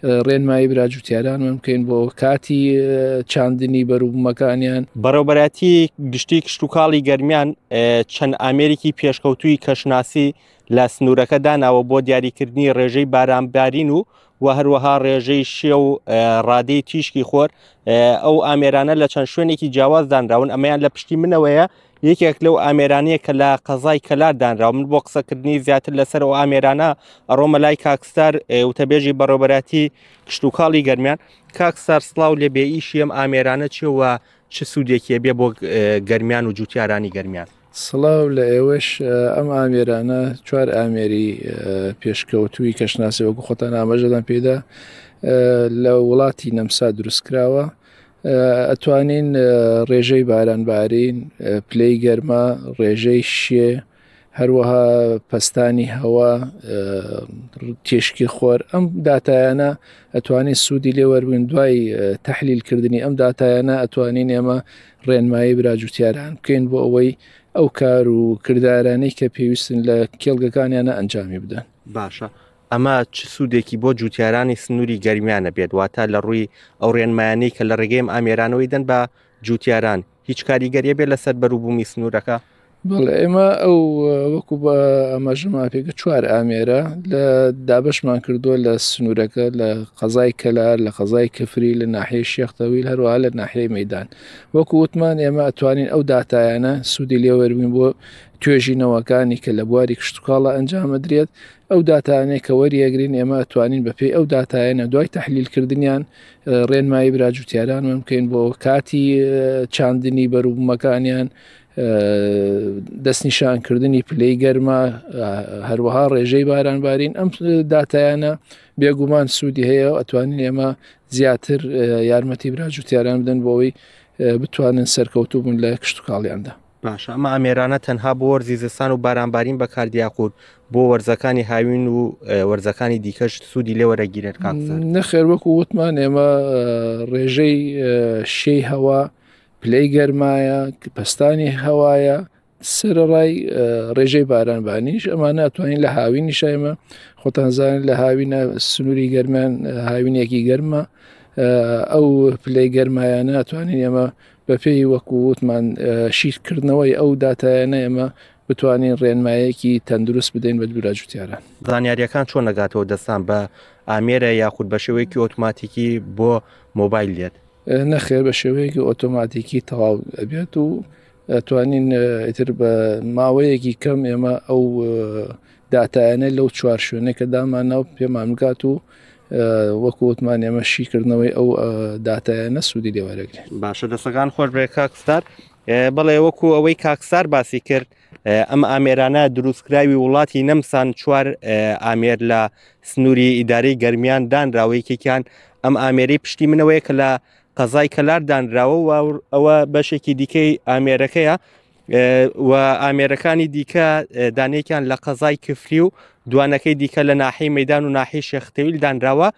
ڕێنمایی براجوتیارانمان بکەین بۆ کاتی چاندنی بەروبوومەکانیان. بەڕێوەبەرەتی گشتی کشت و کاڵی گەرمیان چەند ئامێرێکی پێشکەوتووی کەشناسی لە سنوورەکە داناوە بۆ دیاریکردنی ڕێژەی بارانبارین و هەروەها ڕێژەی شێ و ڕادەی تیشکی خۆر. ئەو ئامێرانە لە چەند شوێنێکی جیاواز دانراون، ئەمەیان لە پشتی منەوەیە. یەکێک لەو ئامێرانەیە کە لە قەزای کەلار دانراوە. من بۆ قسەکردنی زیاتر لەسەر ئەو ئامێرانە ئەڕۆمە لای کاکستار وتەبێژی بەڕێوەبەرەتی کشت و کاڵی گەرمیان. کاکستار سڵاو لێ بێ، ئیشی ئەم ئامێرانە چێوە چ سوودێکی بێ بۆ گەرمیان و جوتیارانی گەرمیان؟ سڵاو لە ئێوەش. ئەم ئامێرانە چوار ئامێری پێشکەوتووی کەشناسی وەکو خۆتان ئاماژەدان پێدا لە وڵاتی نەمسا دروستکراوە. ئەتوانین ڕێژەی بارانبارین، پلەی گەرما، ڕێژەی شێ، هەروەها پەستانی هەوا، تێشکی خۆر. ئەم داتایانە ئەتوانین سوودی لێ وەربوون. دوای تەحلیلکردنی ئەم داتایانە ئەتوانین ئێمە ڕێنمایی براجوتیاران بکەین بۆ ئەوەی ئەو کار و کردارانەی کە پێویستن لە کێڵگەکانیانە ئەنجامی بدەن. باشە، ئەمە چ سوودێکی بۆ جوتیارانی سنووری گەرمیانە بێت؟ واتە لە ڕووی ئەو ڕێنمایانەی کە لە ڕێگەی ئامێرانەوەی دەن بە جوتیاران هیچ کاریگەریە بێت لەسەر بەرووبوومی سنوورەکە؟ بەڵێ، ئێمە ئەو وەکو بە ئەماژەمان پێکە چوار ئامێرە لە دابشمان کردووە لە سنوورەکە، لە قەزای کەلار، لە قەزای کفری، لە ناحیەی شێختەویل، هەروەها لە ناحیەی مەیدان. وەکو وتمان ئێمە ئەتوانین ئەو داتایانە سوودی لێ وەربووین بۆ توێژینەوەکانی کە لە بواری کشت و کاڵە ئەنجامە درێت. ئەو داتانەی کە وەریەگرین ئێمە ئەتوانین بەپێی ئەو داتایانە دوای تەحلیلکردنیان ڕێنمایی براجوتیارانمان بکەین بۆ کاتی چاندنی بەرووبوومەکانیان، دەستنیشانکردنی پلەی گەرما، هەروەها ڕێژەی بارانبارین. ئەم داتایانە بێگومان سوودی هەیە و ئەتوانین ئێمە زیاتر یارمەتی براجوتیاران بدەن بۆەوەی بتوانن سەرکەوتوو بوون لە کشت و کاڵیاندا. باشە، ئەمە ئامێرانە تەنها بۆ وەرزی زستان و بارانبارین بەکاردیاخود بۆ وەرزەکانی هاوین و وەرزەکانی دیکەش سوودی لێ وەرەگیرێت؟ نەخێر، وەکو وتمان ئێمە ڕێژەی شێی هەوا، پلەی گەرمایە، پەستانی هەوایە، سەرەڕای ڕێژەی بارانبانیش ئەمانە ئەتوانین لە هاوینیش. ئێمە خۆتانزانین لە هاوینە سنووری گەرمیان هاوینێکی گەرمە. ئەو پلەی گەرمایانە ئەتوانین ئێمە بەپێی وەکو وتمان شیرکردنەوەی ئەو داتایانە ئێمە بتوانین ڕێنمایەکی تەندروست بدەین بە براجوتیاران. زانیاریەکان چۆن نەگاتەوە دەستان بە ئامێرە یاخود بە شێوەیەکی ئۆتۆماتیکی بۆ مۆبایل دێت؟ نەخێر، بە شێوەیەکی ئۆتۆماتیکی تەواو ئەبێت و ئەتوانین ئیتر بە ماوەیەکی کەم ئێمە ئەو داتایانە لەو چوار شوێنەی کە دامانەوە پێمان بگات و وەکو وتمان ئێمە شیکردنەوەی ئەو داتایانە سوودی لێ وەرەگرین. باشە، دەستەکان خۆش بێ کاکستار. بەڵێ وەکو ئەوەی کاکستار باسی کرد، ئەم ئامێرانە دروستکراوی وڵاتی نەمسان چوار ئامێر لە سنووری ئیدارەی گەرمیان دانراوەیەکێکیان ئەم ئامێرەی پشتی منەوەیە کە لە قەزای کەلار دانراوە و ئەوە بەشێکی دیکەی ئامێرەکەیە و ئامێرەکانی دیکە دانێکیان لە قەزای کفری و دوانەکەی دیکە لە ناحیەی مەیدان و ناحیەی شێختەویل دانراوە.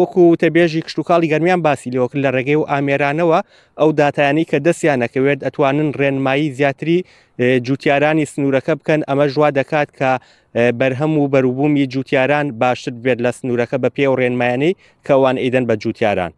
وەکو وتەبێژی کشت و کاڵی گەرمیان باسی لێوە کرد لە ڕێگەی و ئامێرانەوە ئەو داتایانی کە دەستیان نەکەوێت ئەتوانن ڕێنمایی زیاتری جوتیارانی سنوورەکە بکەن. ئەمە ژوا دەکات کە بەرهەم و بەرووبوومی جوتیاران باشتر بێت لە سنوورەکە بە پێ و ڕێنمایانەی کەوان ئیدەن بە جوتیاران.